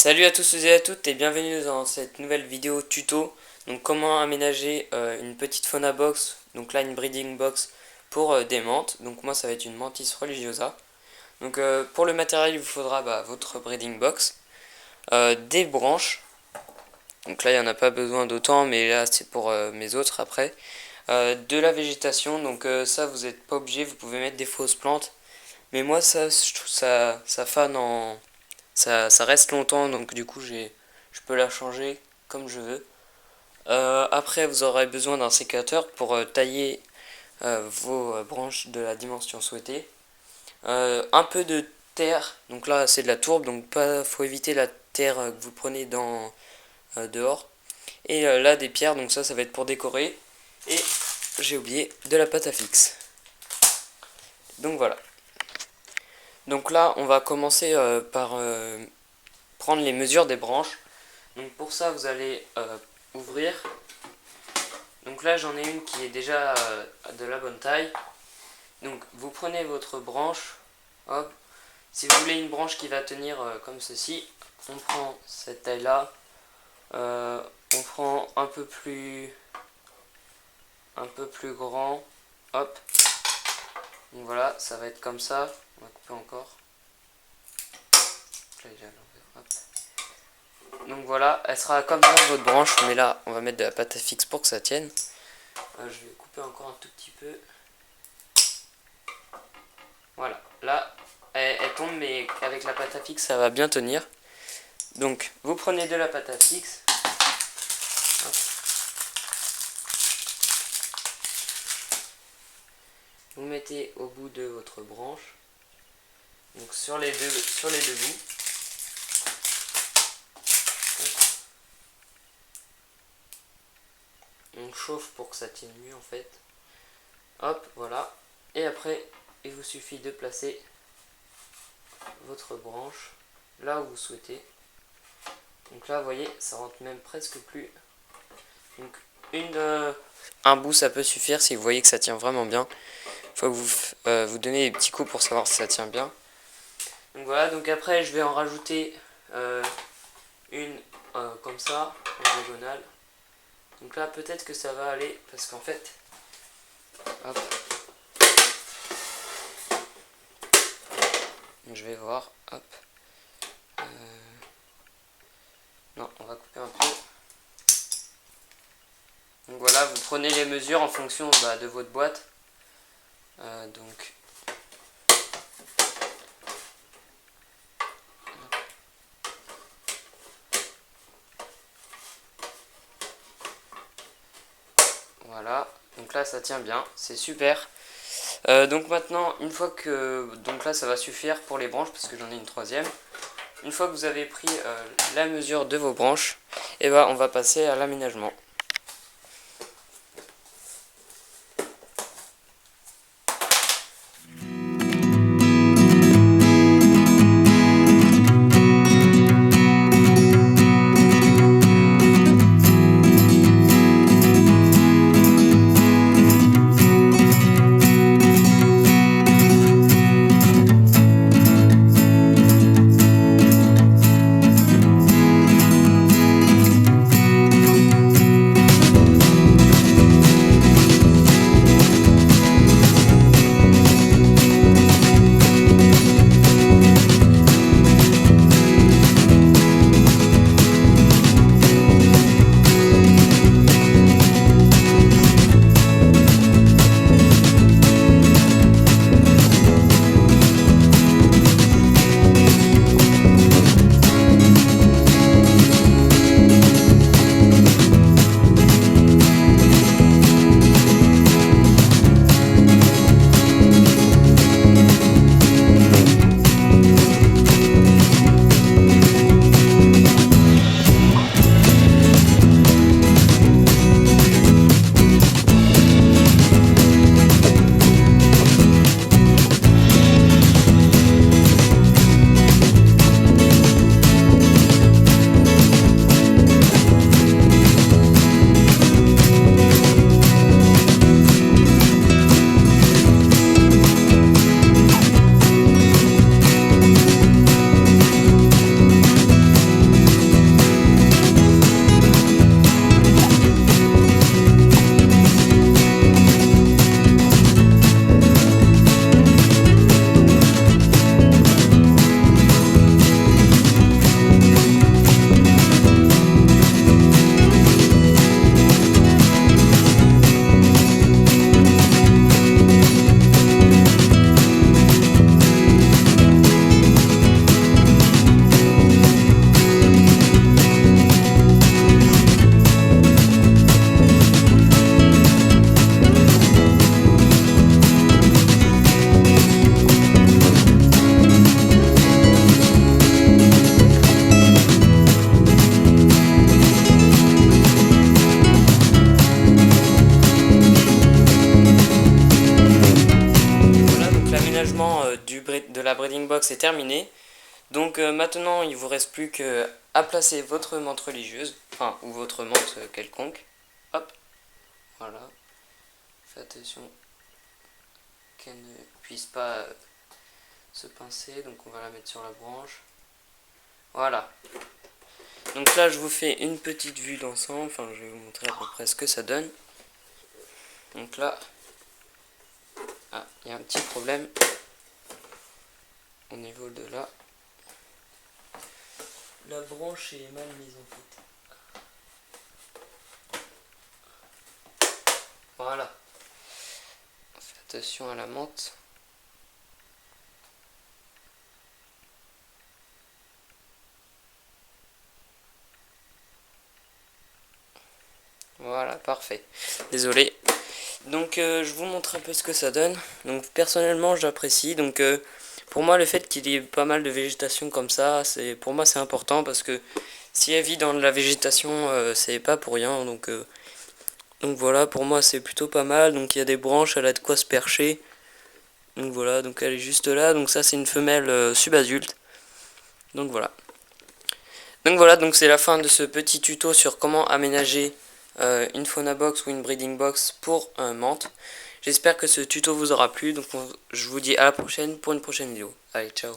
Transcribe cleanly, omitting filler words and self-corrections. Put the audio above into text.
Salut à tous et à toutes et bienvenue dans cette nouvelle vidéo tuto. Donc comment aménager une petite fauna box, donc là une breeding box pour des menthes. Donc moi ça va être une Mantis religiosa. Donc pour le matériel il vous faudra votre breeding box, des branches. Donc là il n'y en a pas besoin d'autant mais là c'est pour mes autres après. De la végétation, donc ça vous n'êtes pas obligé, vous pouvez mettre des fausses plantes. Mais moi ça je trouve ça fane en... Ça reste longtemps, donc du coup je peux la changer comme je veux. Après vous aurez besoin d'un sécateur pour tailler vos branches de la dimension souhaitée. Un peu de terre, donc là c'est de la tourbe, donc faut éviter la terre que vous prenez dehors. Et là des pierres, donc ça va être pour décorer. Et j'ai oublié de la pâte à fixe. Donc voilà. Donc là on va commencer par prendre les mesures des branches. Donc pour ça vous allez ouvrir. Donc là j'en ai une qui est déjà de la bonne taille. Donc vous prenez votre branche, hop. Si vous voulez une branche qui va tenir comme ceci, on prend cette taille là. On prend un peu plus grand, hop. Donc voilà, ça va être comme ça. On va couper encore. Là, il est à l'envers, hop. Donc voilà, elle sera comme ça votre branche, mais là on va mettre de la pâte à fixe pour que ça tienne. Je vais couper encore un tout petit peu. Voilà, là elle tombe, mais avec la pâte à fixe ça va bien tenir. Donc vous prenez de la pâte à fixe. Hop. Vous mettez au bout de votre branche, donc sur les deux bouts. On chauffe pour que ça tienne mieux en fait. Hop, voilà. Et après, il vous suffit de placer votre branche là où vous souhaitez. Donc là, vous voyez, ça rentre même presque plus. Donc un bout, ça peut suffire si vous voyez que ça tient vraiment bien. Il faut que vous donnez des petits coups pour savoir si ça tient bien. Donc voilà, donc après, je vais en rajouter une comme ça, en diagonale. Donc là, peut-être que ça va aller, parce qu'en fait, hop. Donc je vais voir, hop. Non, on va couper un peu. Donc voilà, vous prenez les mesures en fonction de votre boîte. Donc voilà, donc là ça tient bien, c'est super. Donc maintenant, une fois que... Donc là ça va suffire pour les branches, parce que j'en ai une troisième. Une fois que vous avez pris la mesure de vos branches, et on va passer à l'aménagement. la breeding box est terminée. Donc maintenant il vous reste plus que à placer votre menthe religieuse, enfin ou votre menthe quelconque. Hop, voilà. Faites attention qu'elle ne puisse pas se pincer, donc on va la mettre sur la branche. Voilà. Donc là je vous fais une petite vue d'ensemble, enfin je vais vous montrer à peu près ce que ça donne. Donc là, ah, il y a un petit problème au niveau de là. La branche est mal mise en fait. Voilà. Faites attention à la menthe. Voilà, parfait. Désolé. Donc je vous montre un peu ce que ça donne. Donc personnellement j'apprécie. Donc pour moi le fait qu'il y ait pas mal de végétation comme ça, pour moi c'est important parce que si elle vit dans de la végétation, c'est pas pour rien. Donc voilà, pour moi c'est plutôt pas mal. Donc il y a des branches, elle a de quoi se percher. Donc voilà, donc elle est juste là. Donc ça c'est une femelle subadulte. Donc voilà. Donc c'est la fin de ce petit tuto sur comment aménager une fauna box ou une breeding box pour un menthe. J'espère que ce tuto vous aura plu. Donc je vous dis à la prochaine pour une prochaine vidéo. Allez, ciao.